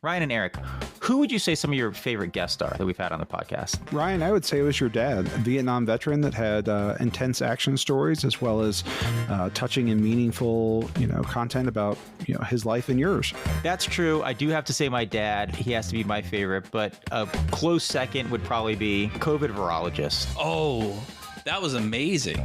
Ryan and Eric, who would you say some of your favorite guests are that we've had on the podcast? Ryan, I would say it was your dad, a Vietnam veteran that had intense action stories as well as touching and meaningful, content about, his life and yours. That's true. I do have to say my dad, he has to be my favorite, but a close second would probably be COVID virologist. Oh, that was amazing.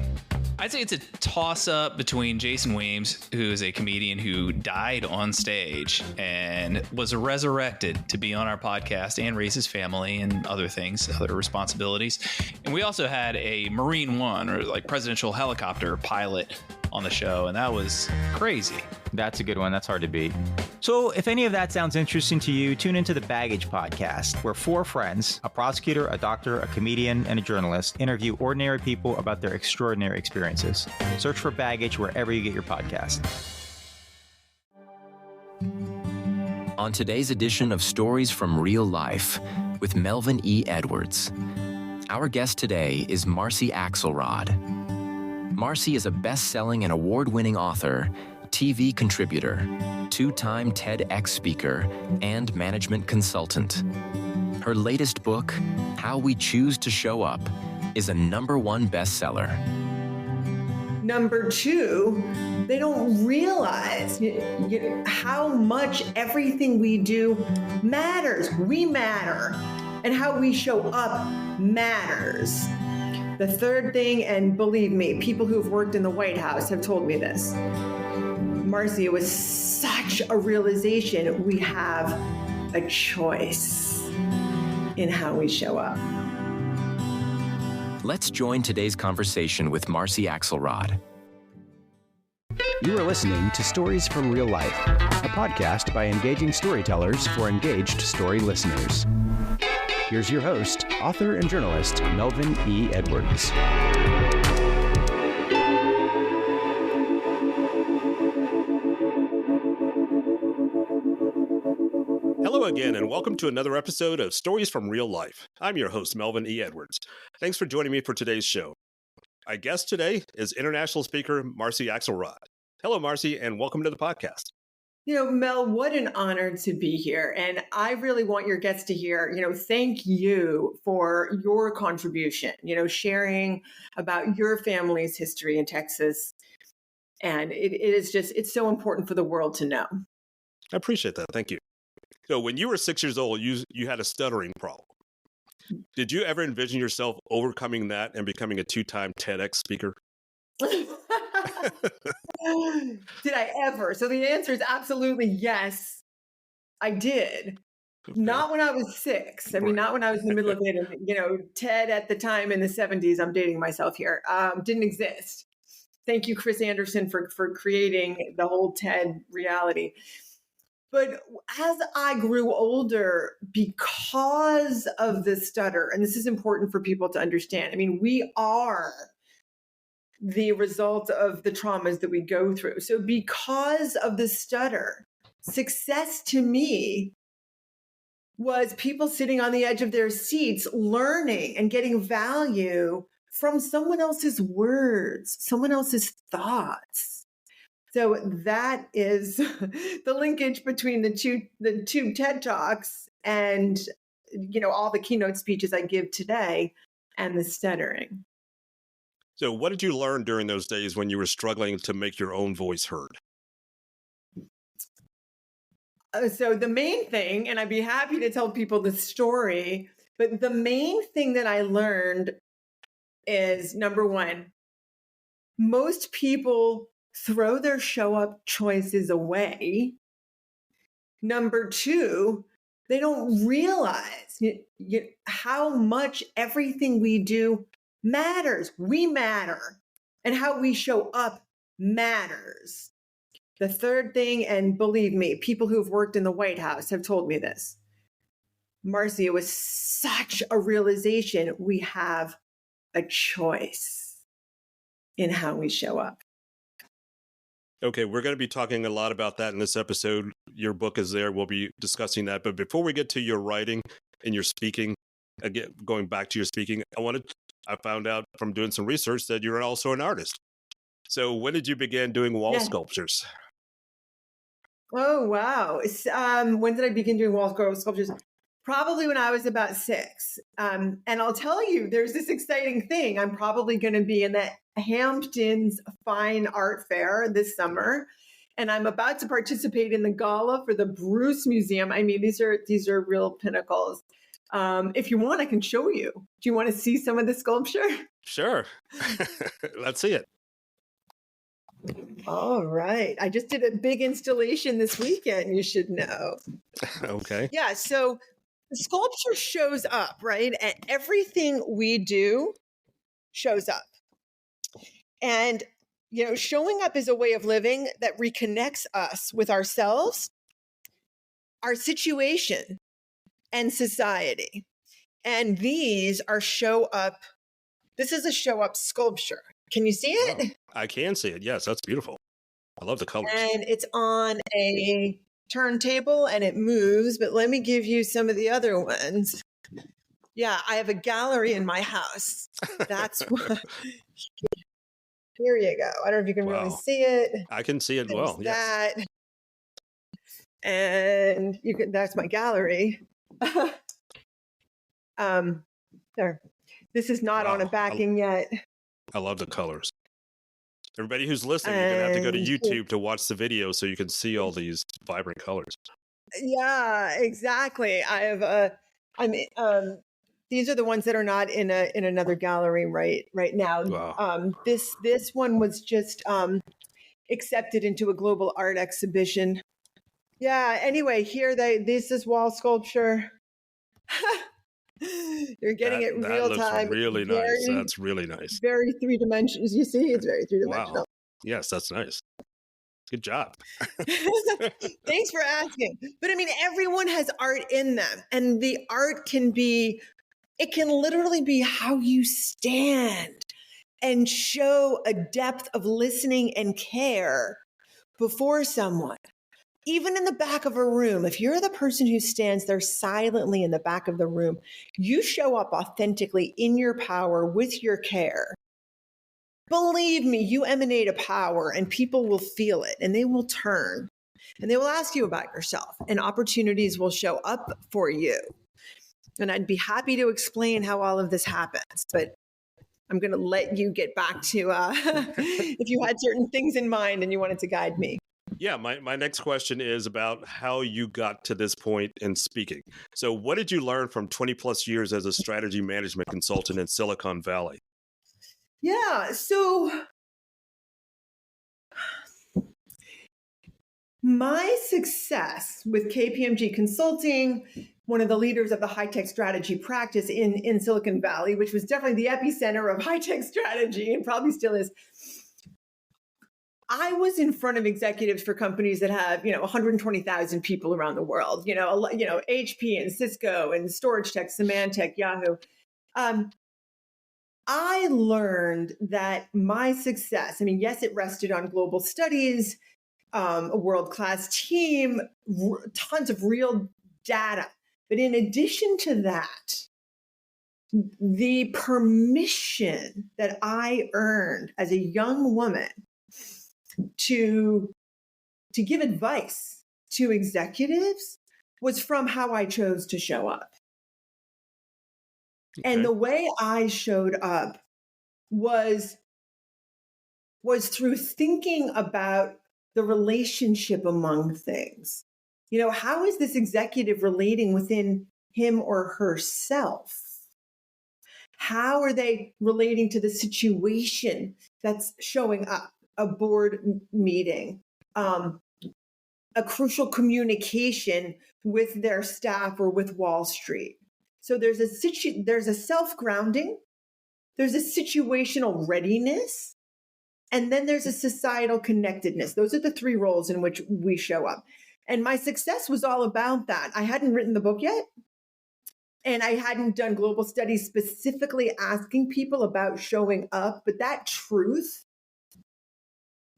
I'd say it's a toss-up between Jason Weems, who is a comedian who died on stage and was resurrected to be on our podcast and raise his family and other things, other responsibilities. And we also had a Marine One, or like presidential helicopter pilot, on the show, and that was crazy. That's a good one. That's hard to beat. So if any of that sounds interesting to you, tune into the Baggage Podcast, where four friends, a prosecutor, a doctor, a comedian, and a journalist, interview ordinary people about their extraordinary experiences. Search for Baggage wherever you get your podcast. On today's edition of Stories from Real Life with Melvin E. Edwards, our guest today is Marcy Axelrod. Marcy is a best-selling and award-winning author, TV contributor, two-time TEDx speaker, and management consultant. Her latest book, How We Choose to Show Up, is a #1 bestseller. Number two, they don't realize how much everything we do matters. We matter, and how we show up matters. The third thing, and believe me, people who've worked in the White House have told me this, Marcy, it was such a realization. We have a choice in how we show up. Let's join today's conversation with Marcy Axelrod. You are listening to Stories from Real Life, a podcast by engaging storytellers for engaged story listeners. Here's your host, author and journalist, Melvin E. Edwards. Hello again, and welcome to another episode of Stories from Real Life. I'm your host, Melvin E. Edwards. Thanks for joining me for today's show. Our guest today is international speaker Marcy Axelrod. Hello, Marcy, and welcome to the podcast. Mel, what an honor to be here. And I really want your guests to hear, thank you for your contribution, sharing about your family's history in Texas. And it's so important for the world to know. I appreciate that. Thank you. So when you were 6 years old, you had a stuttering problem. Did you ever envision yourself overcoming that and becoming a two-time TEDx speaker? Did I ever? So the answer is absolutely yes, I did. Okay. Not when I was 6. I mean, not when I was in the middle of it. TED at the time in the 70s, I'm dating myself here, didn't exist. Thank you, Chris Anderson, for creating the whole TED reality. But as I grew older, because of the stutter, and this is important for people to understand, I mean, we are the result of the traumas that we go through. So because of the stutter, success to me was people sitting on the edge of their seats, learning and getting value from someone else's words, someone else's thoughts. So that is the linkage between the two TED Talks and, all the keynote speeches I give today and the stuttering. So what did you learn during those days when you were struggling to make your own voice heard? So the main thing, and I'd be happy to tell people the story, but the main thing that I learned is, number one, most people throw their show up choices away. Number two, they don't realize how much everything we do matters. We matter, and how we show up matters. The third thing, and believe me, people who've worked in the White House have told me this, Marcy, it was such a realization. We have a choice in how we show up. Okay, we're going to be talking a lot about that in this episode. Your book is there. We'll be discussing that. But before we get to your writing and your speaking, again, going back to your speaking, I found out from doing some research that you're also an artist. So when did you begin doing wall sculptures? Oh, wow. When did I begin doing wall sculptures? Probably when I was about 6. And I'll tell you, there's this exciting thing. I'm probably going to be in the Hamptons Fine Art Fair this summer. And I'm about to participate in the gala for the Bruce Museum. I mean, these are real pinnacles. If you want, I can show you. Do you want to see some of the sculpture? Sure. Let's see it. All right. I just did a big installation this weekend, you should know. Okay. Yeah. So the sculpture shows up, right? And everything we do shows up. And, showing up is a way of living that reconnects us with ourselves, our situation, and society. And these are show up. This is a show up sculpture. Can you see it? Wow. I can see it. Yes, that's beautiful. I love the colors. And it's on a turntable and it moves, but let me give you some of the other ones. Yeah, I have a gallery in my house. That's what. Here you go. I don't know if you can really see it. I can see it well. That. Yes. And that's my gallery. There. This is not on a backing yet. I love the colors. Everybody who's listening, you're gonna have to go to YouTube to watch the video so you can see all these vibrant colors. Yeah, exactly. I have these are the ones that are not in another gallery right now. Wow. This one was just accepted into a global art exhibition. Yeah. Anyway, this is wall sculpture. You're getting it real time. That looks really nice. That's really nice. Very 3 dimensions. You see, it's very 3-dimensional. Wow. Yes, that's nice. Good job. Thanks for asking. But I mean, everyone has art in them, and the art can literally be how you stand and show a depth of listening and care before someone. Even in the back of a room, if you're the person who stands there silently in the back of the room, you show up authentically in your power with your care. Believe me, you emanate a power and people will feel it and they will turn and they will ask you about yourself and opportunities will show up for you. And I'd be happy to explain how all of this happens, but I'm going to let you get back to if you had certain things in mind and you wanted to guide me. Yeah, my next question is about how you got to this point in speaking. So what did you learn from 20 plus years as a strategy management consultant in Silicon Valley? Yeah, so my success with KPMG Consulting, one of the leaders of the high-tech strategy practice in Silicon Valley, which was definitely the epicenter of high-tech strategy and probably still is, I was in front of executives for companies that have, 120,000 people around the world, HP and Cisco and Storage Tech, Symantec, Yahoo. I learned that my success, yes, it rested on global studies, a world-class team, tons of real data. But in addition to that, the permission that I earned as a young woman to give advice to executives was from how I chose to show up. Okay. And the way I showed up was through thinking about the relationship among things. How is this executive relating within him or herself? How are they relating to the situation that's showing up? A board meeting, a crucial communication with their staff or with Wall Street. So there's a self-grounding, there's a situational readiness, and then there's a societal connectedness. Those are the 3 roles in which we show up. And my success was all about that. I hadn't written the book yet, and I hadn't done global studies specifically asking people about showing up, but that truth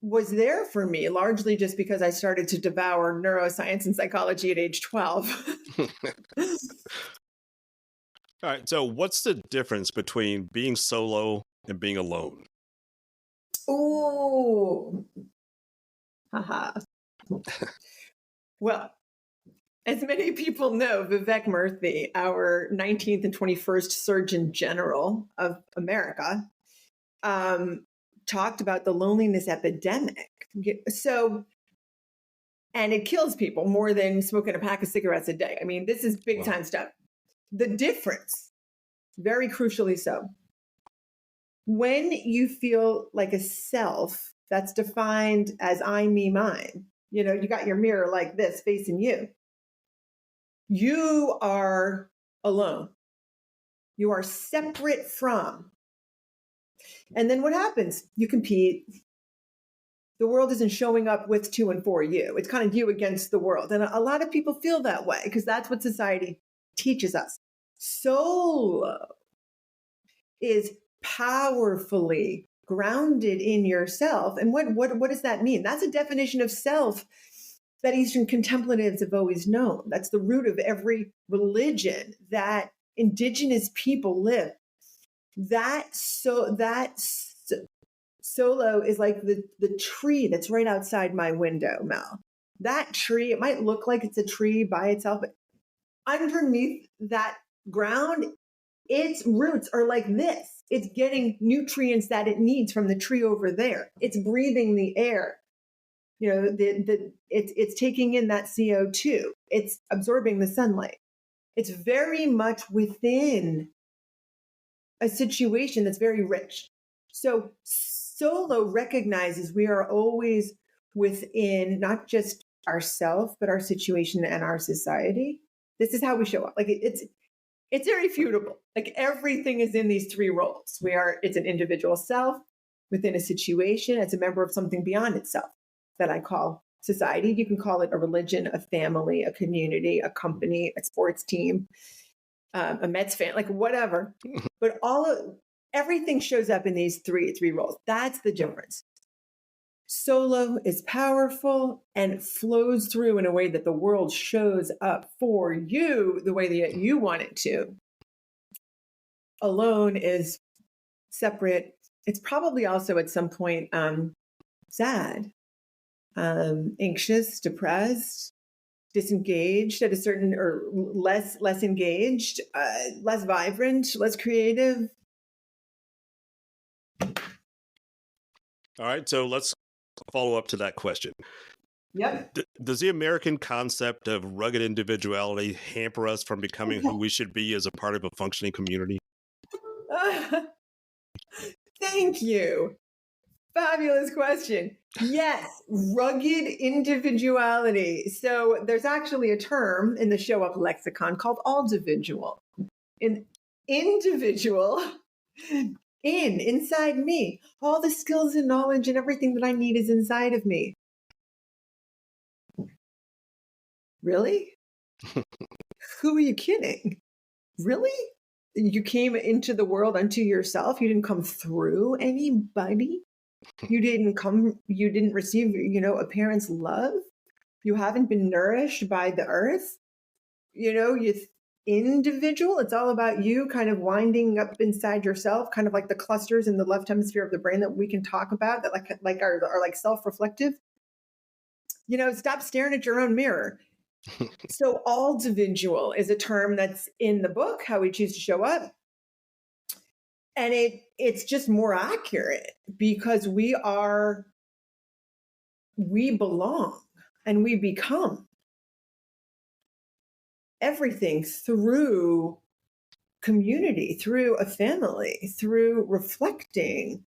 was there for me, largely just because I started to devour neuroscience and psychology at age 12. All right. So what's the difference between being solo and being alone? Oh, haha. Well, as many people know, Vivek Murthy, our 19th and 21st Surgeon General of America, talked about the loneliness epidemic. So, and it kills people more than smoking a pack of cigarettes a day. I mean, this is big time stuff. The difference, very crucially so, when you feel like a self that's defined as I, me, mine, you know, you got your mirror like this facing you. You are alone. You are separate from. And then what happens? You compete. The world isn't showing up with, to, and for you. It's kind of you against the world. And a lot of people feel that way because that's what society teaches us. Solo is powerfully grounded in yourself. And what does that mean? That's a definition of self that Eastern contemplatives have always known. That's the root of every religion that indigenous people live. Solo is like the tree that's right outside my window, Mel. That tree, it might look like it's a tree by itself, but underneath that ground, its roots are like this. It's getting nutrients that it needs from the tree over there. It's breathing the air. You know, it's taking in that CO2. It's absorbing the sunlight. It's very much within a situation that's very rich. So solo recognizes we are always within not just ourself, but our situation and our society. This is how we show up. Like it's irrefutable. Like everything is in these three roles. It's an individual self within a situation. It's a member of something beyond itself that I call society. You can call it a religion, a family, a community, a company, a sports team, a Mets fan, like whatever. But everything shows up in these three roles. That's the difference. Solo is powerful and flows through in a way that the world shows up for you the way that you want it to. Alone is separate. It's probably also at some point sad, anxious, depressed, disengaged at a certain, or less engaged, less vibrant, less creative. All right, so let's follow up to that question. Yep. Does the American concept of rugged individuality hamper us from becoming who we should be as a part of a functioning community? Thank you. Fabulous question. Yes, rugged individuality. So there's actually a term in the Show Up lexicon called individual. Individual, inside me. All the skills and knowledge and everything that I need is inside of me. Really? Who are you kidding? Really? You came into the world unto yourself. You didn't come through anybody. You didn't receive, a parent's love. You haven't been nourished by the earth. Individual. It's all about you kind of winding up inside yourself, kind of like the clusters in the left hemisphere of the brain that we can talk about that like are like self-reflective. Stop staring at your own mirror. So individual is a term that's in the book, How We Choose to Show Up. And it's just more accurate because we belong and we become everything through community, through a family, through reflecting.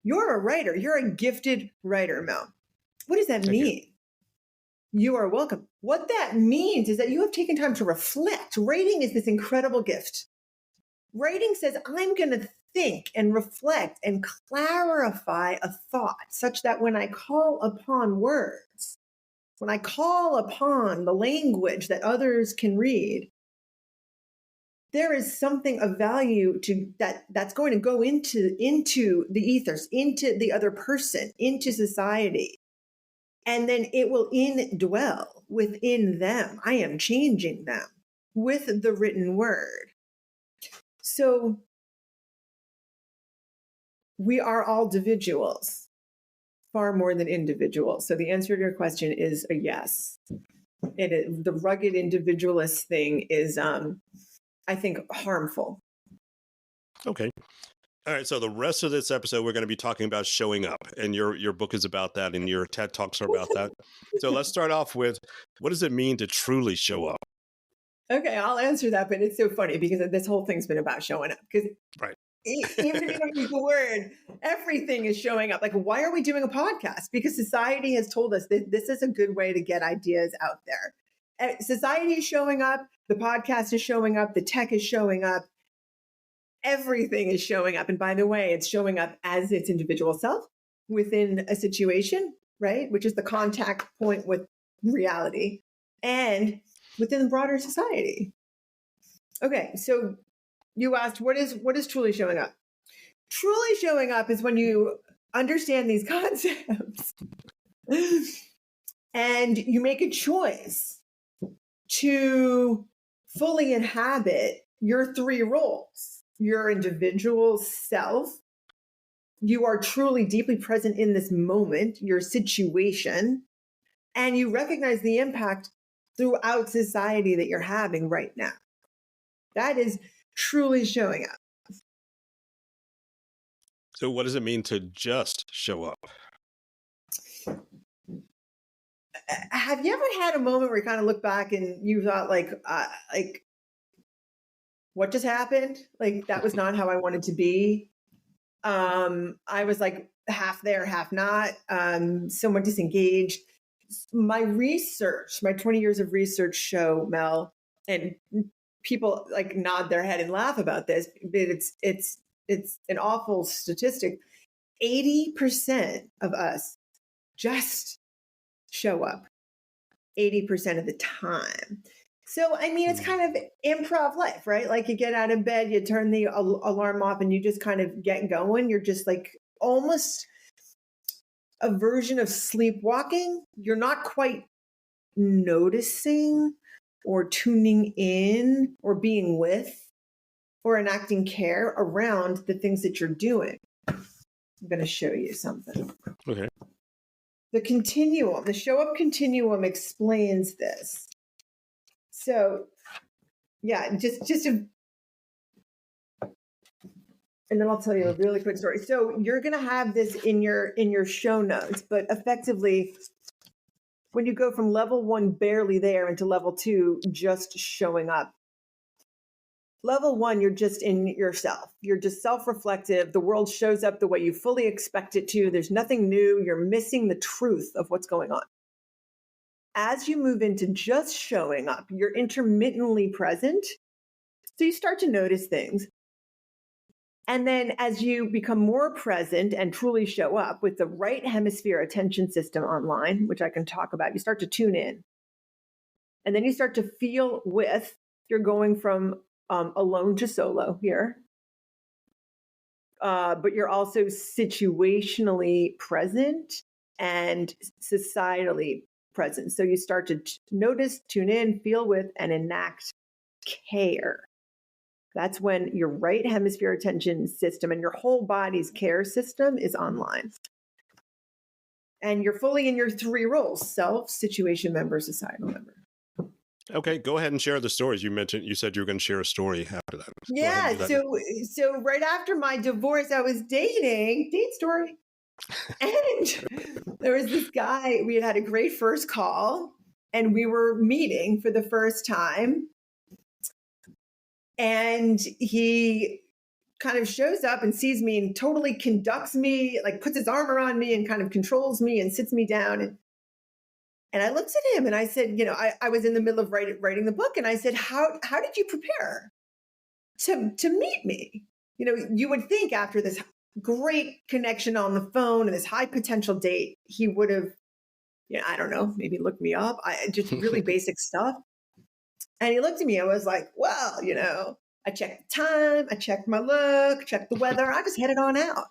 You're a writer. You're a gifted writer, Mel. What does that mean? You are welcome. What that means is that you have taken time to reflect. Writing is this incredible gift. Writing says, I'm going to think and reflect and clarify a thought such that when I call upon words, when I call upon the language that others can read, there is something of value to that's going to go into the ethers, into the other person, into society. And then it will indwell within them. I am changing them with the written word. So we are all individuals, far more than individuals. So the answer to your question is a yes. The rugged individualist thing is, I think, harmful. Okay. All right. So the rest of this episode, we're going to be talking about showing up, and your book is about that, and your TED Talks are about that. So let's start off with, what does it mean to truly show up? Okay, I'll answer that, but it's so funny because this whole thing's been about showing up. Because Right. even if you don't use the word, everything is showing up. Like, why are we doing a podcast? Because society has told us that this is a good way to get ideas out there. Society is showing up. The podcast is showing up. The tech is showing up. Everything is showing up. And by the way, it's showing up as its individual self within a situation, right? Which is the contact point with reality and within the broader society. Okay, so you asked, what is truly showing up? Truly showing up is when you understand these concepts and you make a choice to fully inhabit your three roles. Your individual self, you are truly deeply present in this moment, your situation, and you recognize the impact throughout society that you're having right now. That is truly showing up. So what does it mean to just show up? Have you ever had a moment where you kind of look back and you thought like what just happened? Like, that was not how I wanted to be. I was like half there, half not, somewhat disengaged. My research, my 20 years of research show, Mel, and people like nod their head and laugh about this, but it's an awful statistic. 80% of us just show up 80% of the time. So, I mean, it's kind of improv life, right? Like, you get out of bed, you turn the alarm off, and you just kind of get going. You're just like almost a version of sleepwalking. You're not quite noticing or tuning in or being with or enacting care around the things that you're doing. I'm going to show you something. Okay. The continuum, the show up continuum explains this. So, yeah, just and then I'll tell you a really quick story. So you're going to have this in your show notes, but effectively, when you go from level 1 barely there into level 2 just showing up, level 1, you're just in yourself. You're just self-reflective. The world shows up the way you fully expect it to. There's nothing new. You're missing the truth of what's going on. As you move into just showing up, you're intermittently present. So you start to notice things. And then as you become more present and truly show up with the right hemisphere attention system online, which I can talk about, you start to tune in. And then you start to feel with, you're going from alone to solo here. But you're also situationally present and societally present. So you start to notice, tune in, feel with, and enact care. That's when your right hemisphere attention system and your whole body's care system is online. And you're fully in your three roles: self, situation member, societal member. Okay, go ahead and share the stories. You said you were going to share a story after that. Yeah, so right after my divorce, I was date story. And there was this guy, we had a great first call, and we were meeting for the first time. And he kind of shows up and sees me and totally conducts me, like puts his arm around me and kind of controls me and sits me down. And I looked at him and I said, I was in the middle of writing the book. And I said, how did you prepare to meet me? You would think after this great connection on the phone and this high potential date, he would have, I don't know, maybe looked me up. Just really basic stuff. And he looked at me. I was like, well, I checked the time, I checked my look, checked the weather. I just headed on out.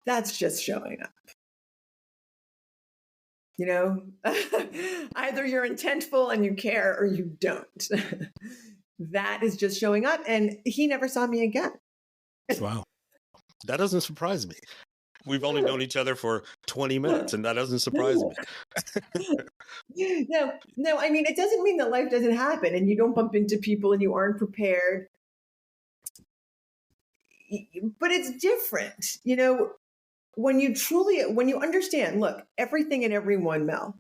That's just showing up. Either you're intentful and you care or you don't. That is just showing up. And he never saw me again. Wow. That doesn't surprise me. We've only known each other for 20 minutes, and that doesn't surprise me. No, I mean, it doesn't mean that life doesn't happen and you don't bump into people and you aren't prepared. But it's different, when you understand, look, everything and everyone, Mel,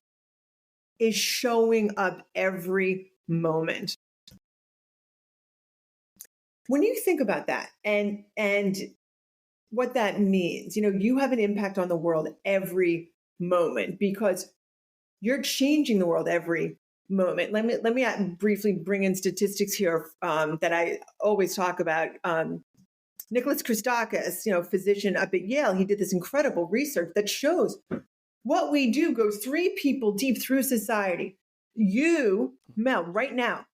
is showing up every moment. When you think about that and what that means, you have an impact on the world every moment because you're changing the world every moment. Let me briefly bring in statistics here that I always talk about. Nicholas Christakis, physician up at Yale, he did this incredible research that shows what we do goes 3 people deep through society. You, Mel, right now,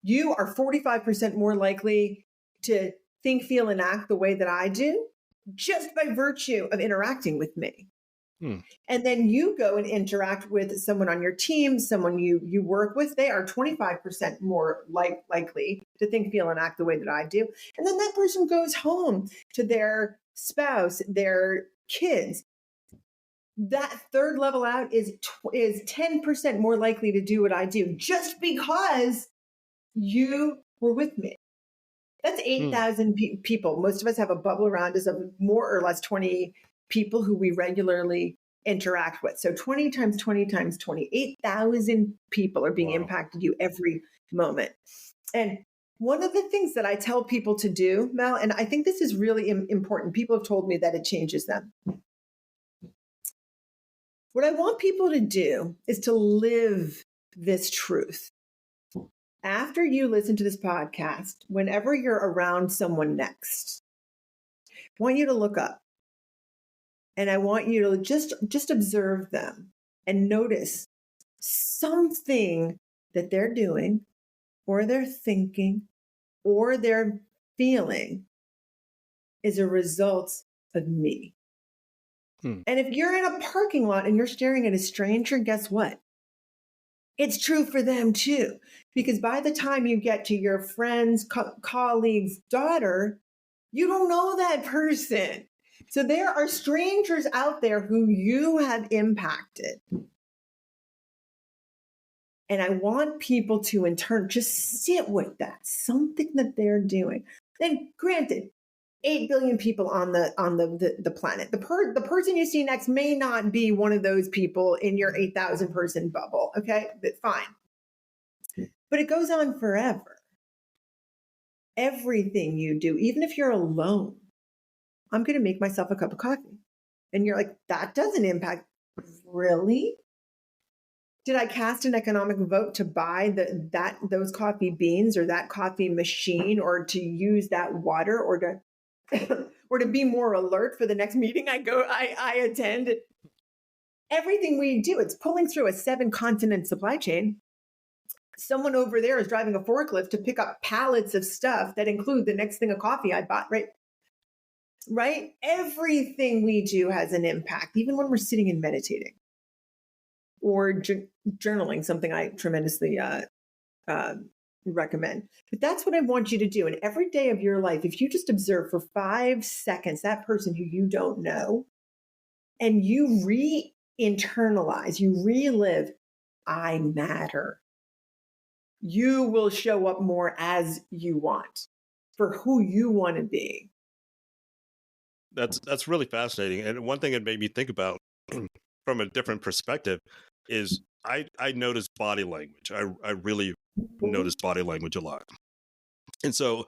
you are 45% more likely to think, feel, and act the way that I do just by virtue of interacting with me. And then you go and interact with someone on your team, someone you work with, they are 25% more likely to think, feel, and act the way that I do. And then that person goes home to their spouse, their kids. That third level out is 10% more likely to do what I do just because you were with me. That's 8,000 people. Most of us have a bubble around us of more or less 20 people who we regularly interact with. So 20 times 20 times 20, 8,000 people are being impacted you every moment. And one of the things that I tell people to do, Mel, and I think this is really important, people have told me that it changes them. What I want people to do is to live this truth. After you listen to this podcast, whenever you're around someone next, I want you to look up. And I want you to just observe them and notice something that they're doing or they're thinking or they're feeling is a result of me. And if you're in a parking lot and you're staring at a stranger, guess what? It's true for them too. Because by the time you get to your friend's colleague's daughter, you don't know that person. So there are strangers out there who you have impacted. And I want people to, in turn, just sit with that, something that they're doing. And granted, 8 billion people on the planet. The person you see next may not be one of those people in your 8,000 person bubble. Okay, but fine. But it goes on forever. Everything you do, even if you're alone, I'm going to make myself a cup of coffee. And you're like, that doesn't impact. Really? Did I cast an economic vote to buy those coffee beans or that coffee machine or to use that water or to be more alert for the next meeting I attend? Everything we do, it's pulling through a 7-continent supply chain. Someone over there is driving a forklift to pick up pallets of stuff that include the next thing of coffee I bought, right? Right? Everything we do has an impact, even when we're sitting and meditating or journaling, something I tremendously recommend. But that's what I want you to do. And every day of your life, if you just observe for 5 seconds that person who you don't know, and you re-internalize, you relive, I matter, you will show up more as you want for who you want to be. That's really fascinating. And one thing it made me think about from a different perspective is I notice body language. I really notice body language a lot. And so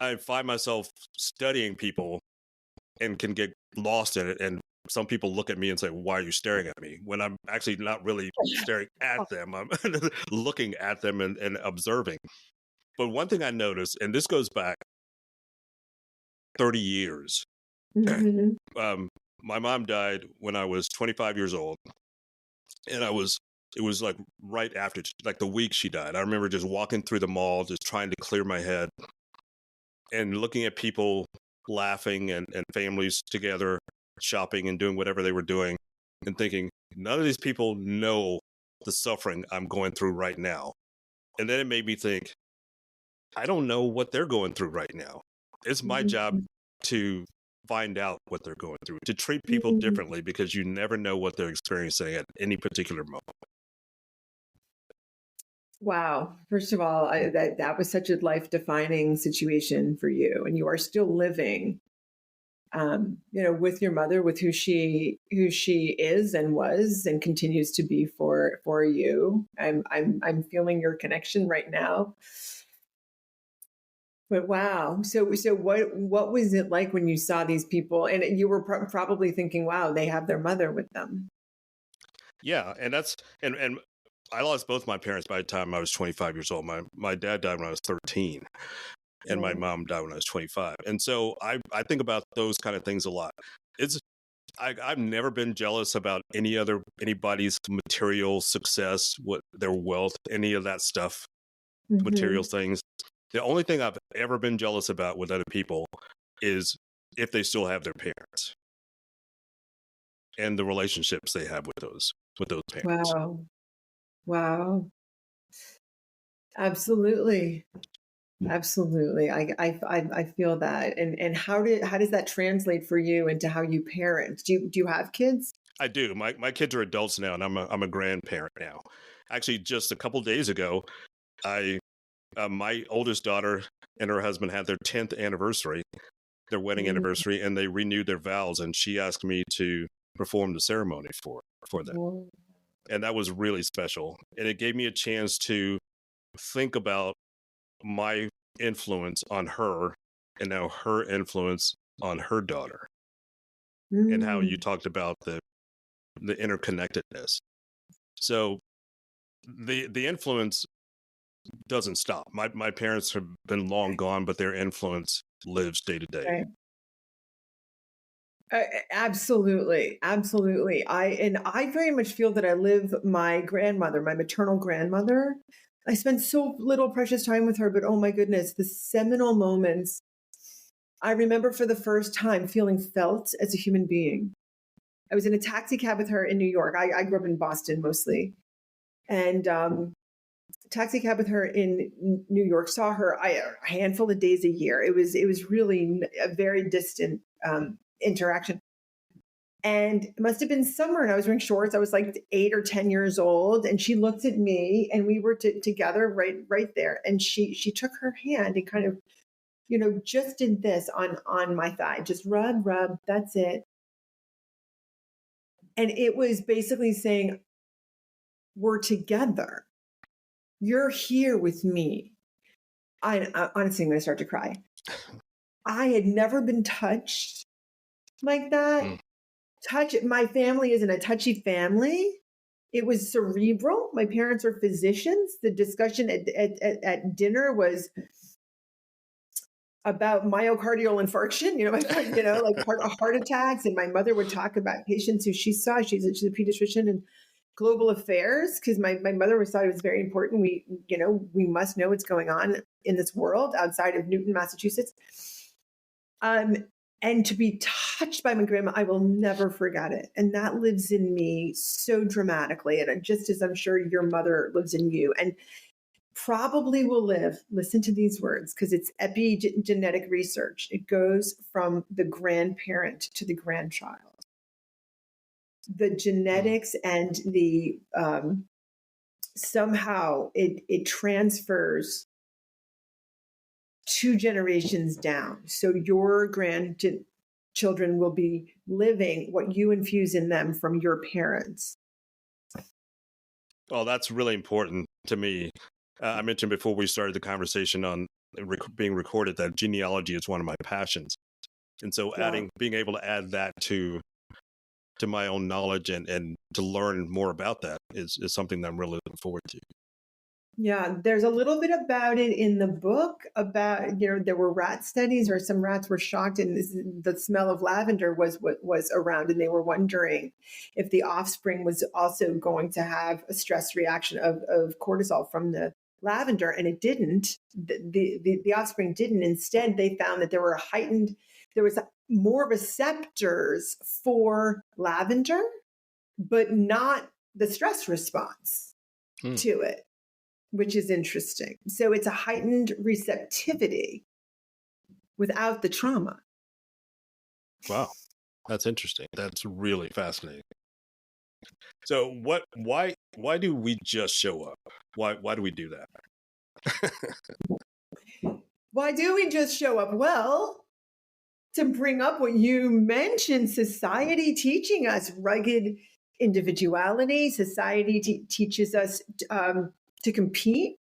I find myself studying people and can get lost in it. And some people look at me and say, why are you staring at me? When I'm actually not really staring at them. I'm looking at them and observing. But one thing I noticed, and this goes back 30 years, my mom died when I was 25 years old, and it was like right after, like the week she died. I remember just walking through the mall, just trying to clear my head and looking at people laughing and families together, shopping and doing whatever they were doing, and thinking, none of these people know the suffering I'm going through right now. And then it made me think, I don't know what they're going through right now. It's my job to find out what they're going through, to treat people differently, because you never know what they're experiencing at any particular moment. Wow. First of all, that was such a life-defining situation for you, and you are still living, with your mother, with who she is and was and continues to be for you. I'm feeling your connection right now. But wow. So what was it like when you saw these people, and you were probably thinking, wow, they have their mother with them? Yeah, and and I lost both my parents by the time I was 25 years old. My dad died when I was 13, and my mom died when I was 25. And so I think about those kind of things a lot. I've never been jealous about anybody's material success, what their wealth, any of that stuff, material things. The only thing I've ever been jealous about with other people is if they still have their parents and the relationships they have with those parents. Wow. Absolutely. I feel that. And how does that translate for you into how you parent? Do you have kids? I do. My kids are adults now, and I'm a grandparent now. Actually, just a couple days ago, my oldest daughter and her husband had their 10th anniversary, their wedding anniversary, and they renewed their vows, and she asked me to perform the ceremony for them. Whoa. And that was really special. And it gave me a chance to think about my influence on her, and now her influence on her daughter, and how you talked about the interconnectedness. So the influence doesn't stop. My parents have been long gone, but their influence lives day to day. Absolutely. I very much feel that I live my maternal grandmother. I spent so little precious time with her, but oh my goodness, the seminal moments. I remember for the first time feeling felt as a human being. I was in a taxi cab with her in New York. I grew up in Boston mostly. And taxi cab with her in New York, saw her a handful of days a year. It was really a very distant interaction. And it must have been summer, and I was wearing shorts. I was like 8 or 10 years old, and she looked at me, and we were together right there. And she took her hand and kind of, just did this on my thigh, just rub, that's it. And it was basically saying, we're together. You're here with me. Honestly, I'm going to start to cry. I had never been touched like that. My family isn't a touchy family. It was cerebral. My parents are physicians. The discussion at dinner was about myocardial infarction, like heart attacks. And my mother would talk about patients who she saw. She's a pediatrician and global affairs, because my mother thought it was very important. We must know what's going on in this world outside of Newton, Massachusetts. And to be touched by my grandma, I will never forget it. And that lives in me so dramatically. And just as I'm sure your mother lives in you, and probably will live, listen to these words, because it's epigenetic research. It goes from the grandparent to the grandchild. The genetics and the somehow it transfers 2 generations down. So your grandchildren will be living what you infuse in them from your parents. Oh, that's really important to me. I mentioned before we started the conversation on being recorded that genealogy is one of my passions. And so being able to add that to my own knowledge and to learn more about that is something that I'm really looking forward to. Yeah, there's a little bit about it in the book about, there were rat studies, or some rats were shocked and the smell of lavender was what was around, and they were wondering if the offspring was also going to have a stress reaction of cortisol from the lavender, and it didn't. The offspring didn't. Instead, they found that there was more receptors for lavender, but not the stress response to it, which is interesting. So it's a heightened receptivity without the trauma. Wow. That's interesting. That's really fascinating. So why do we just show up? Why do we do that? Why do we just show up? Well, to bring up what you mentioned, society teaching us rugged individuality. Society teaches us to compete.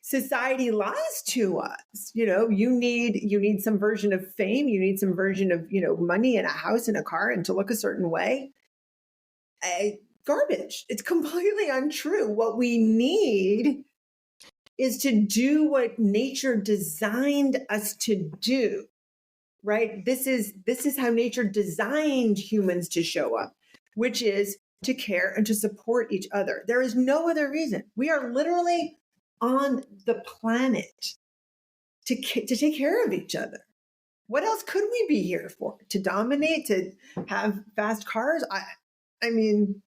Society lies to us. You need some version of fame. You need some version of money and a house and a car and to look a certain way. Garbage. It's completely untrue. What we need is to do what nature designed us to do. Right? This is how nature designed humans to show up, which is to care and to support each other. There is no other reason. We are literally on the planet to take care of each other. What else could we be here for? To dominate, to have fast cars? I mean,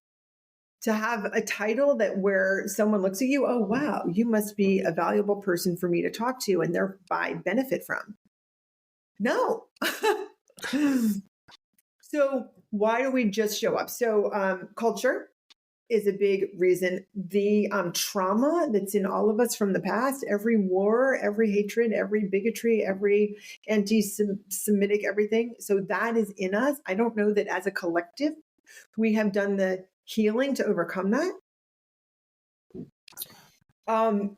to have a title where someone looks at you, oh, wow, you must be a valuable person for me to talk to and thereby benefit from. No. So why do we just show up? So culture is a big reason. The trauma that's in all of us from the past, every war, every hatred, every bigotry, every anti-Semitic, everything. So that is in us. I don't know that as a collective, we have done the healing to overcome that. And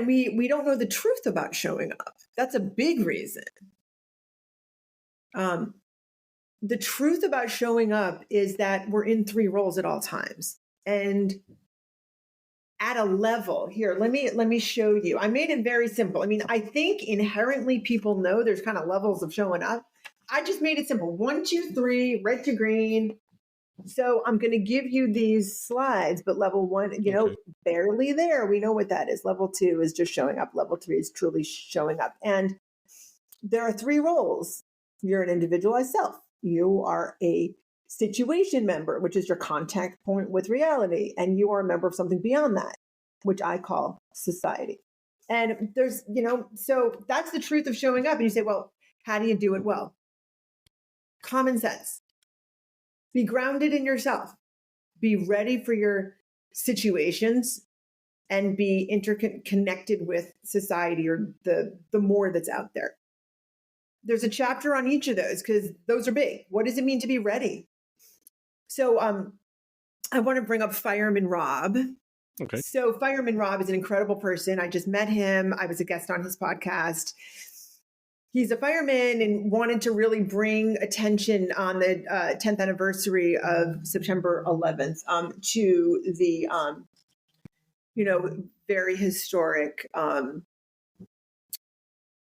we don't know the truth about showing up. That's a big reason. The truth about showing up is that we're in 3 roles at all times. And at a level here, let me show you. I made it very simple. I mean, I think inherently people know there's kind of levels of showing up. I just made it simple. 1, 2, 3, red to green. So I'm going to give you these slides, but level 1, okay, barely there. We know what that is. Level 2 is just showing up. Level 3 is truly showing up. And there are 3 roles. You're an individualized self. You are a situation member, which is your contact point with reality. And you are a member of something beyond that, which I call society. And there's, so that's the truth of showing up. And you say, well, how do you do it well? Common sense. Be grounded in yourself. Be ready for your situations and be interconnected with society or the more that's out there. There's a chapter on each of those because those are big. What does it mean to be ready? So I want to bring up Fireman Rob. Okay. So Fireman Rob is an incredible person. I just met him. I was a guest on his podcast. He's a fireman and wanted to really bring attention on the 10th anniversary of September 11th to the, very historic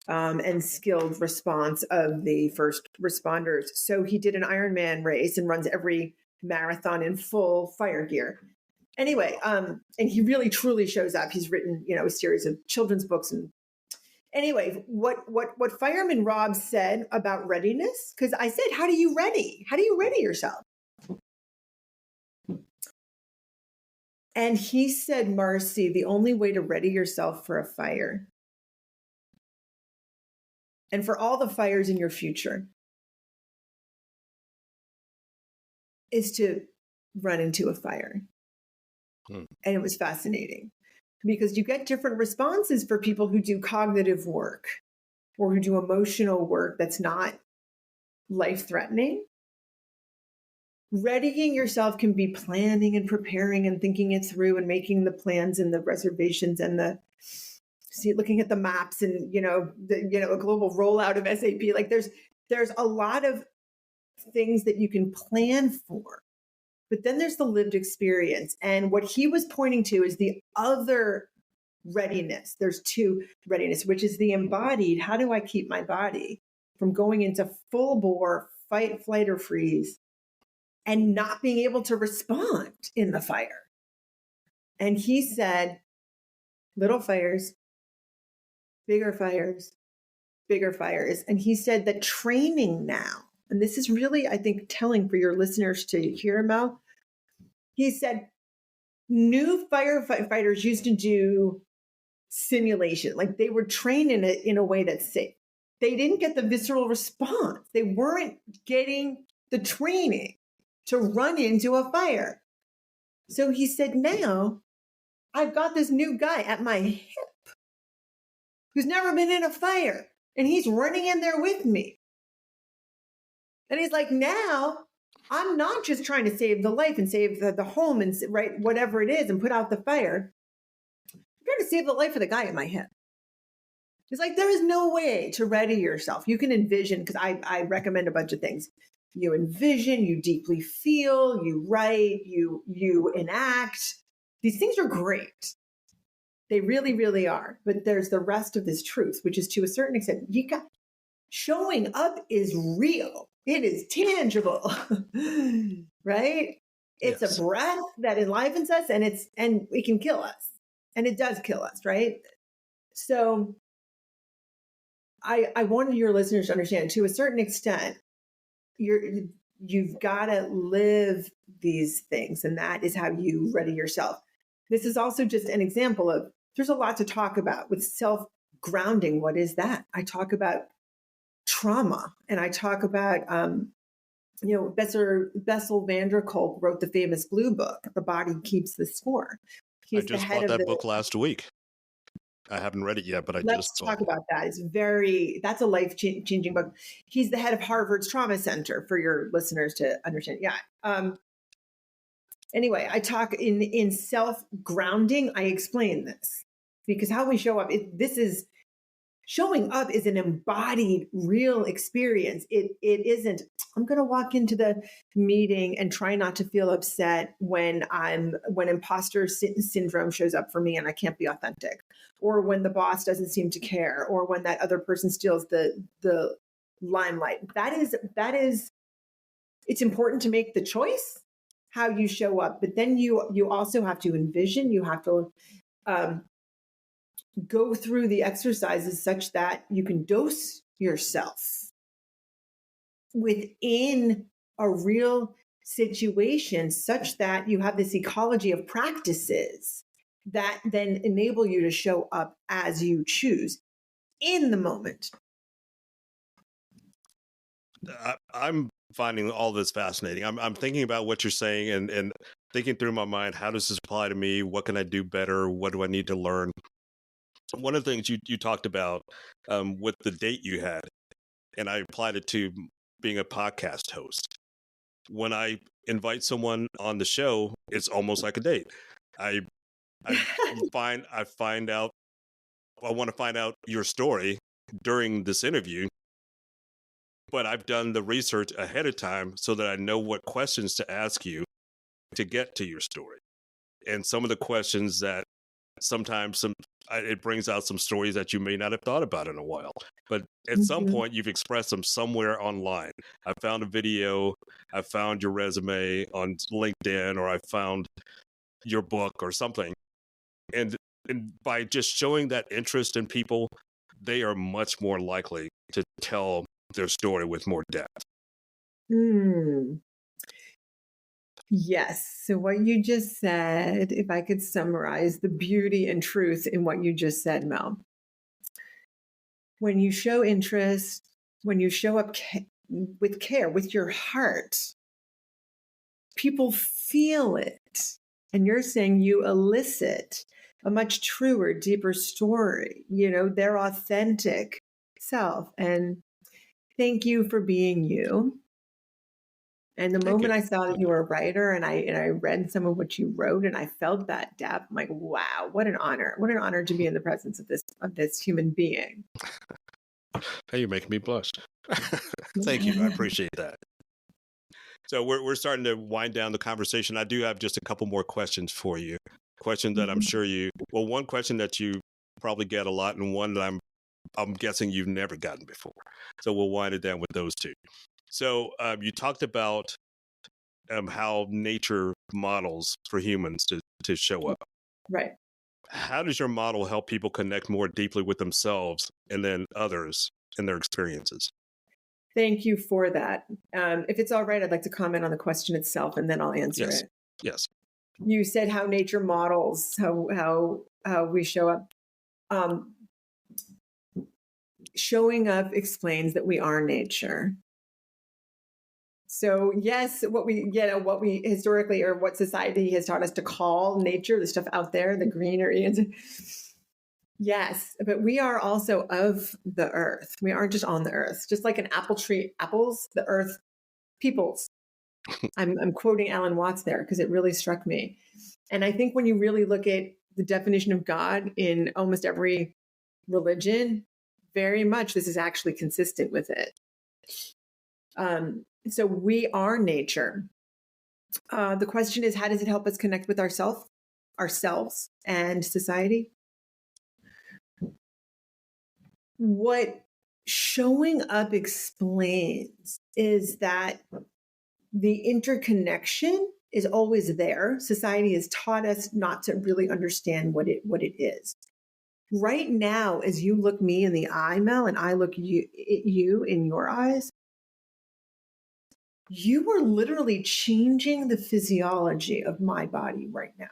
and skilled response of the first responders. So he did an Ironman race and runs every marathon in full fire gear. Anyway, and he really truly shows up. He's written, a series of children's books. And anyway, what Fireman Rob said about readiness, because I said, how do you ready yourself? And he said, Marcy, the only way to ready yourself for a fire and for all the fires in your future is to run into a fire. And it was fascinating because you get different responses for people who do cognitive work or who do emotional work that's not life-threatening. Readying yourself can be planning and preparing and thinking it through and making the plans and the reservations and looking at the maps and, a global rollout of SAP. Like there's a lot of things that you can plan for, but then there's the lived experience. And what he was pointing to is the other readiness. There's 2 readiness, which is the embodied. How do I keep my body from going into full bore fight, flight, or freeze and not being able to respond in the fire? And he said, little fires, bigger fires, bigger fires. And he said that training now, and this is really, I think, telling for your listeners to hear, Mel. He said, new firefighters used to do simulation, like they were trained in it in a way that's safe. they didn't get the visceral response. They weren't getting the training to run into a fire. So he said, now I've got this new guy at my hip who's never been in a fire, and he's running in there with me. And he's like, now I'm not just trying to save the life and save the home and right, whatever it is, and put out the fire. I'm trying to save the life of the guy at my hip. It's like, there is no way to ready yourself. You can envision, because I recommend a bunch of things. You envision, you deeply feel, you write, you enact. These things are great. They really, really are. But there's the rest of this truth, which is, to a certain extent, showing up is real. It is tangible, right? It's a breath that enlivens us, and it can kill us, and it does kill us, right? So I wanted your listeners to understand, to a certain extent, you've got to live these things, and that is how you ready yourself. This is also just an example of, there's a lot to talk about with self-grounding. What is that? I talk about trauma, and I talk about, Bessel van der Kolk wrote the famous Blue Book, The Body Keeps the Score. I just bought that book last week. I haven't read it yet, but let's talk about that. That's a life-changing book. He's the head of Harvard's Trauma Center, for your listeners to understand. Yeah. Anyway, I talk in self-grounding. I explain this because how we show up, showing up is an embodied, real experience. It isn't, I'm going to walk into the meeting and try not to feel upset when imposter syndrome shows up for me and I can't be authentic, or when the boss doesn't seem to care, or when that other person steals the limelight. That is, it's important to make the choice how you show up, but then you also have to envision, you have to go through the exercises such that you can dose yourself within a real situation, such that you have this ecology of practices that then enable you to show up as you choose in the moment. I'm finding all this fascinating. I'm thinking about what you're saying and thinking through my mind, how does this apply to me? What can I do better? What do I need to learn? One of the things you talked about with the date you had, and I applied it to being a podcast host. When I invite someone on the show, it's almost like a date. I want to find out your story during this interview, but I've done the research ahead of time so that I know what questions to ask you to get to your story. And some of the questions that sometimes it brings out some stories that you may not have thought about in a while. But at some point, you've expressed them somewhere online. I found a video, I found your resume on LinkedIn, or I found your book or something. And by just showing that interest in people, they are much more likely to tell their story with more depth. Yes. So what you just said, if I could summarize the beauty and truth in what you just said, Mel. When you show interest, when you show up with care, with your heart, people feel it. And you're saying you elicit a much truer, deeper story, their authentic self. And thank you for being you. And the moment I saw that you were a writer and I read some of what you wrote and I felt that depth, I'm like, wow, what an honor. What an honor to be in the presence of this human being. Hey, you're making me blush. Thank you. I appreciate that. So we're starting to wind down the conversation. I do have just a couple more questions for you. Questions that I'm sure one question that you probably get a lot, and one that I'm guessing you've never gotten before. So we'll wind it down with those two. So you talked about how nature models for humans to show up. Right. How does your model help people connect more deeply with themselves and then others in their experiences? Thank you for that. If it's all right, I'd like to comment on the question itself, and then I'll answer it. Yes. You said how nature models how we show up. showing up explains that we are nature. So yes, what we historically, or what society has taught us to call nature, the stuff out there, the greenery, and yes, but we are also of the earth. We aren't just on the earth. Just like an apple tree, apples, the earth, peoples. I'm quoting Alan Watts there because it really struck me. And I think when you really look at the definition of God in almost every religion, very much this is actually consistent with it. So we are nature. The question is, how does it help us connect with ourselves and society? What showing up explains is that the interconnection is always there. Society has taught us not to really understand what it is. Right now, as you look me in the eye, Mel, and I look you in your eyes, you are literally changing the physiology of my body right now.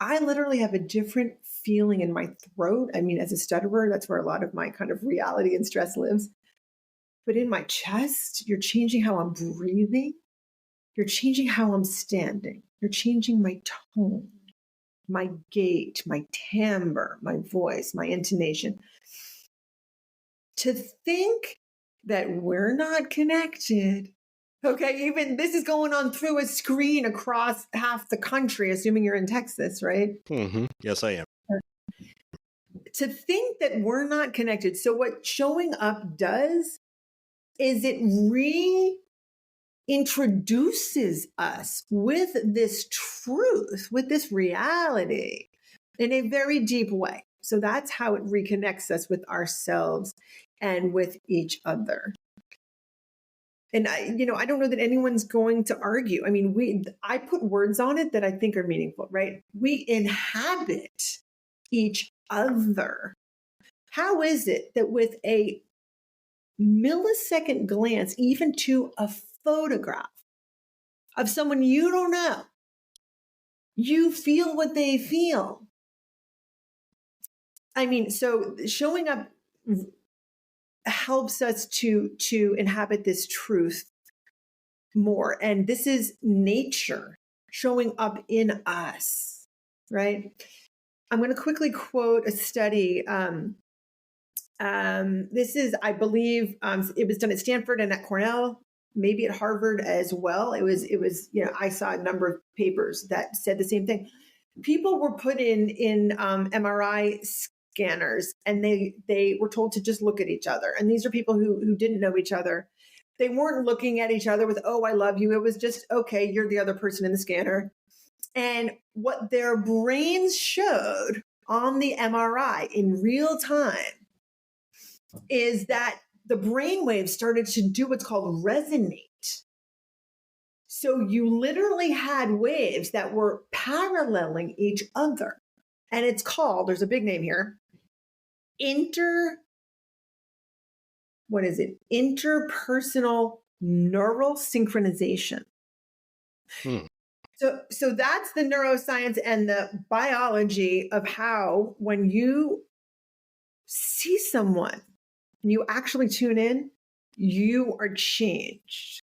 I literally have a different feeling in my throat. I mean, as a stutterer, that's where a lot of my kind of reality and stress lives. But in my chest, you're changing how I'm breathing. You're changing how I'm standing. You're changing my tone, my gait, my timbre, my voice, my intonation. To think that we're not connected, okay, even this is going on through a screen across half the country, assuming you're in Texas, right? Mm-hmm. Yes, I am. To think that we're not connected. So what showing up does is it reintroduces us with this truth, with this reality in a very deep way. So that's how it reconnects us with ourselves and with each other. And I don't know that anyone's going to argue. I mean, I put words on it that I think are meaningful, right? We inhabit each other. How is it that with a millisecond glance, even to a photograph of someone you don't know, you feel what they feel? I mean, so showing up helps us to inhabit this truth more. And this is nature showing up in us, right? I'm going to quickly quote a study. This is, I believe, it was done at Stanford and at Cornell, maybe at Harvard as well. It was, I saw a number of papers that said the same thing. People were put in MRI scanners, and they were told to just look at each other. And these are people who didn't know each other. They weren't looking at each other with, oh, I love you. It was just, okay, you're the other person in the scanner. And what their brains showed on the MRI in real time is that the brain waves started to do what's called resonate. So you literally had waves that were paralleling each other. And it's called, there's a big name here, interpersonal neural synchronization. So that's the neuroscience and the biology of how, when you see someone and you actually tune in, you are changed.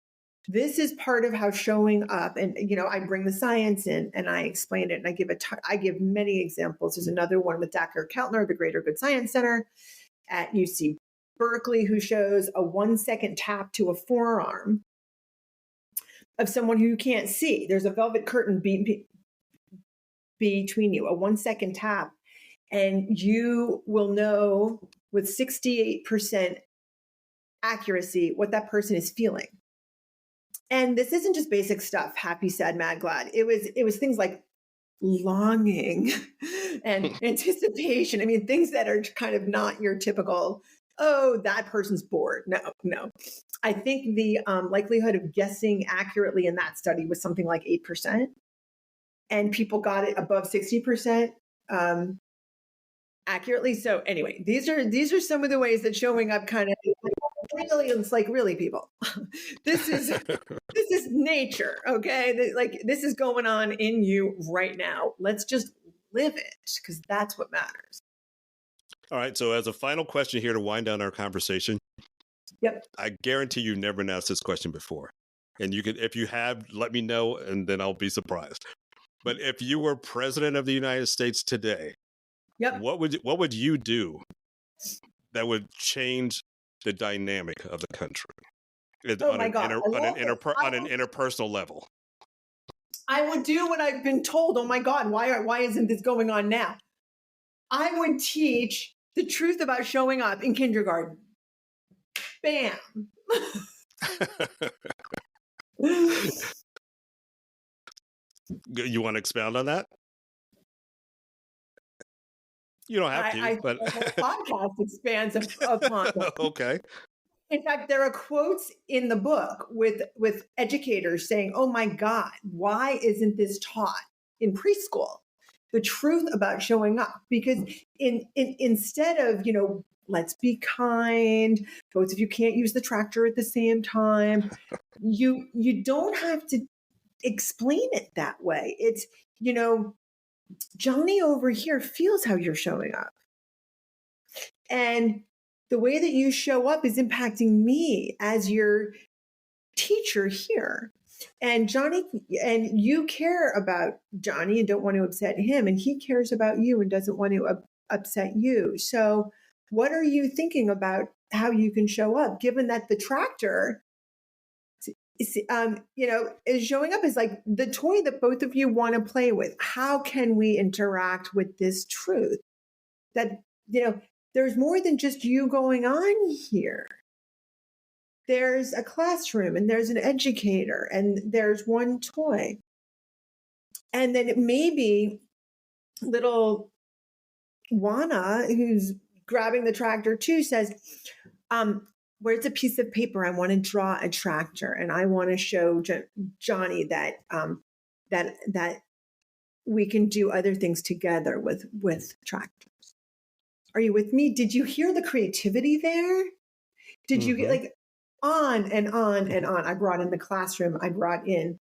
This is part of how showing up, and I bring the science in and I explain it, and I give many examples. There's another one with Dr. Keltner, the Greater Good Science Center at UC Berkeley, who shows a 1-second tap to a forearm of someone who you can't see. There's a velvet curtain between you, a 1-second tap, and you will know with 68% accuracy what that person is feeling. And this isn't just basic stuff, happy, sad, mad, glad. It was things like longing and anticipation. I mean, things that are kind of not your typical, oh, that person's bored. No. I think the likelihood of guessing accurately in that study was something like 8%. And people got it above 60% accurately. So anyway, these are some of the ways that showing up kind of really, it's like, really, people, this is nature. Okay. Like, this is going on in you right now. Let's just live it, because that's what matters. All right. So as a final question here to wind down our conversation, Yep. I guarantee you've never been asked this question before. And you can, if you have, let me know, and then I'll be surprised. But if you were president of the United States today, Yep. what would you do that would change the dynamic of the country Oh my God. on an interpersonal level? I would do what I've been told. Oh my God, why isn't this going on now? I would teach the truth about showing up in kindergarten. Bam. You want to expound on that? You don't have to, but the whole podcast expands upon that. Okay. In fact, there are quotes in the book with educators saying, "Oh my God, why isn't this taught in preschool? The truth about showing up." Because instead of, let's be kind, both of you can't use the tractor at the same time, you don't have to explain it that way. It's, Johnny over here feels how you're showing up. And the way that you show up is impacting me as your teacher here. And Johnny, and you care about Johnny and don't want to upset him, and he cares about you and doesn't want to upset you. So what are you thinking about how you can show up, given that the tractor is showing up is like the toy that both of you want to play with? How can we interact with this truth that, there's more than just you going on here? There's a classroom and there's an educator and there's one toy. And then it may be little Juana, who's grabbing the tractor too, says, where's a piece of paper? I want to draw a tractor and I want to show Johnny that that we can do other things together with tractors. Are you with me? Did you hear the creativity there? Did you get on and on and on? I brought in the classroom. I brought in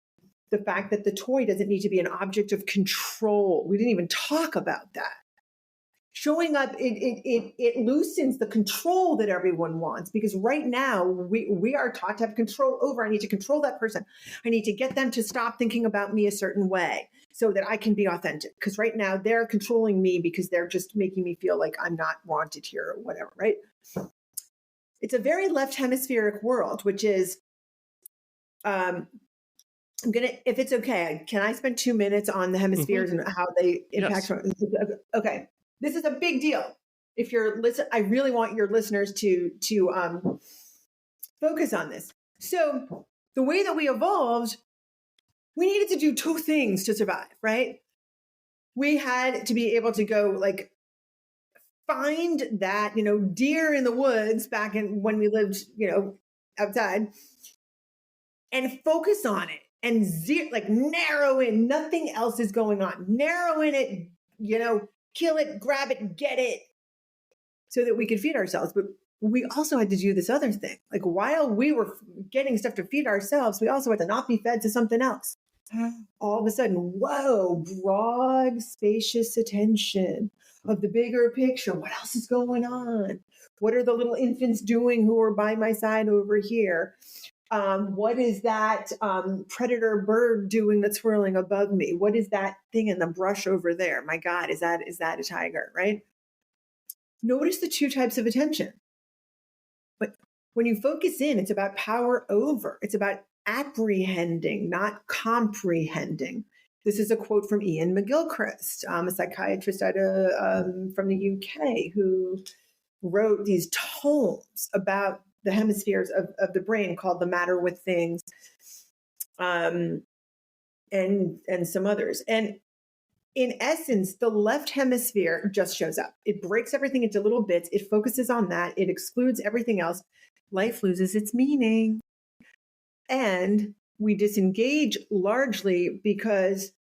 the fact that the toy doesn't need to be an object of control. We didn't even talk about that. Showing up, it loosens the control that everyone wants, because right now we are taught to have control over. I need to control that person. I need to get them to stop thinking about me a certain way so that I can be authentic. Because right now they're controlling me because they're just making me feel like I'm not wanted here or whatever, right? It's a very left hemispheric world, which is, if it's okay, can I spend 2 minutes on the hemispheres and how they impact? Yes. Okay. This is a big deal. If you're I really want your listeners to focus on this. So the way that we evolved, we needed to do two things to survive, right? We had to be able to go find that, deer in the woods back when we lived, outside, and focus on it and narrow in. Nothing else is going on. Narrow in it, kill it, grab it, get it, so that we could feed ourselves. But we also had to do this other thing. While we were getting stuff to feed ourselves, we also had to not be fed to something else. All of a sudden, whoa, broad, spacious attention of the bigger picture. What else is going on? What are the little infants doing who are by my side over here? What is that predator bird doing that's swirling above me? What is that thing in the brush over there? My God, is that a tiger, right? Notice the two types of attention. But when you focus in, it's about power over. It's about apprehending, not comprehending. This is a quote from Ian McGilchrist, a psychiatrist from the UK, who wrote these tomes about the hemispheres of the brain called The Matter with Things, and some others. And in essence, the left hemisphere just shows up. It breaks everything into little bits. It focuses on that. It excludes everything else. Life loses its meaning. And we disengage largely because,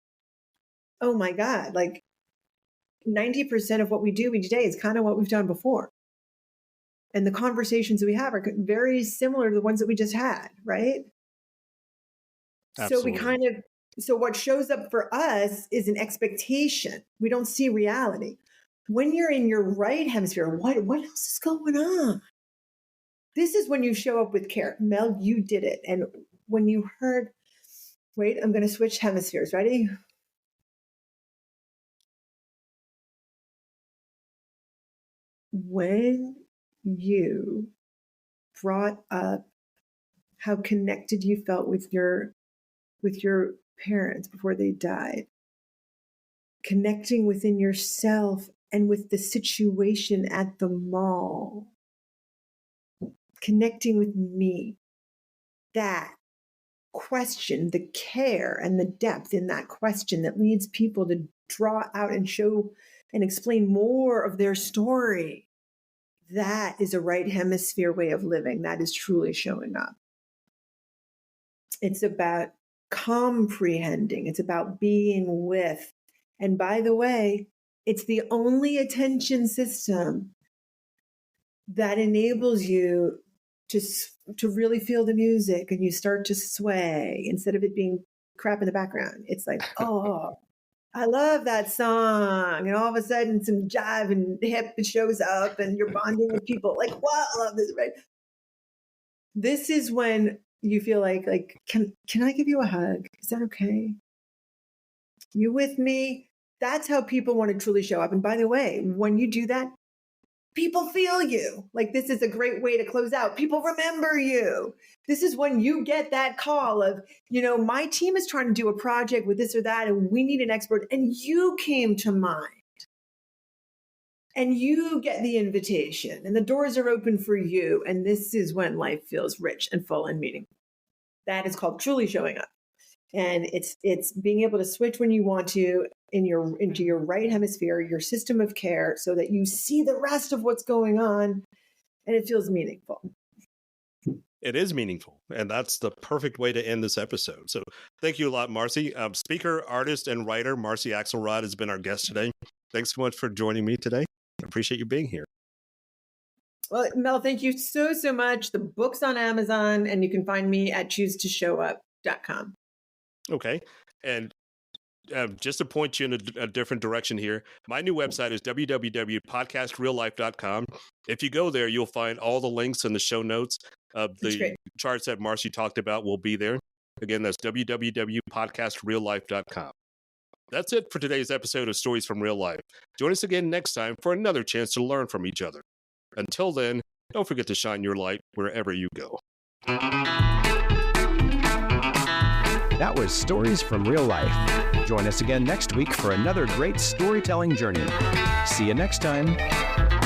oh my God, 90% of what we do each day is kind of what we've done before. And the conversations we have are very similar to the ones that we just had, right? Absolutely. So what shows up for us is an expectation. We don't see reality. when you're in your right hemisphere, what else is going on? This is when you show up with care. Mel, you did it. And when you heard, wait, I'm going to switch hemispheres. Ready? When you brought up how connected you felt with your parents before they died, connecting within yourself and with the situation at the mall, connecting with me, that question, the care and the depth in that question that leads people to draw out and show and explain more of their story. That is a right hemisphere way of living. That is truly showing up. It's about comprehending. It's about being with. And by the way, it's the only attention system that enables you to really feel the music, and you start to sway instead of it being crap in the background. It's like, oh, I love that song. And all of a sudden some jive and hip shows up and you're bonding with people like, wow, I love this, right? This is when you feel like, can I give you a hug? Is that okay? You with me? That's how people want to truly show up. And by the way, when you do that, people feel you. Like, this is a great way to close out. People remember you. This is when you get that call of, my team is trying to do a project with this or that, and we need an expert. And you came to mind. And you get the invitation, and the doors are open for you. And this is when life feels rich and full and meaningful. That is called truly showing up. And it's being able to switch when you want to into your right hemisphere, your system of care, so that you see the rest of what's going on and it feels meaningful. It is meaningful. And that's the perfect way to end this episode. So thank you a lot, Marcy. Speaker, artist, and writer Marcy Axelrod has been our guest today. Thanks so much for joining me today. I appreciate you being here. Well, Mel, thank you so much. The book's on Amazon, and you can find me at choosetoshow.com. Okay. And just to point you in a different direction here, my new website is www.podcastreallife.com. If you go there, you'll find all the links in the show notes. The charts that Marcy talked about will be there. Again, that's www.podcastreallife.com. That's it for today's episode of Stories from Real Life. Join us again next time for another chance to learn from each other. Until then, don't forget to shine your light wherever you go. That was Stories from Real Life. Join us again next week for another great storytelling journey. See you next time.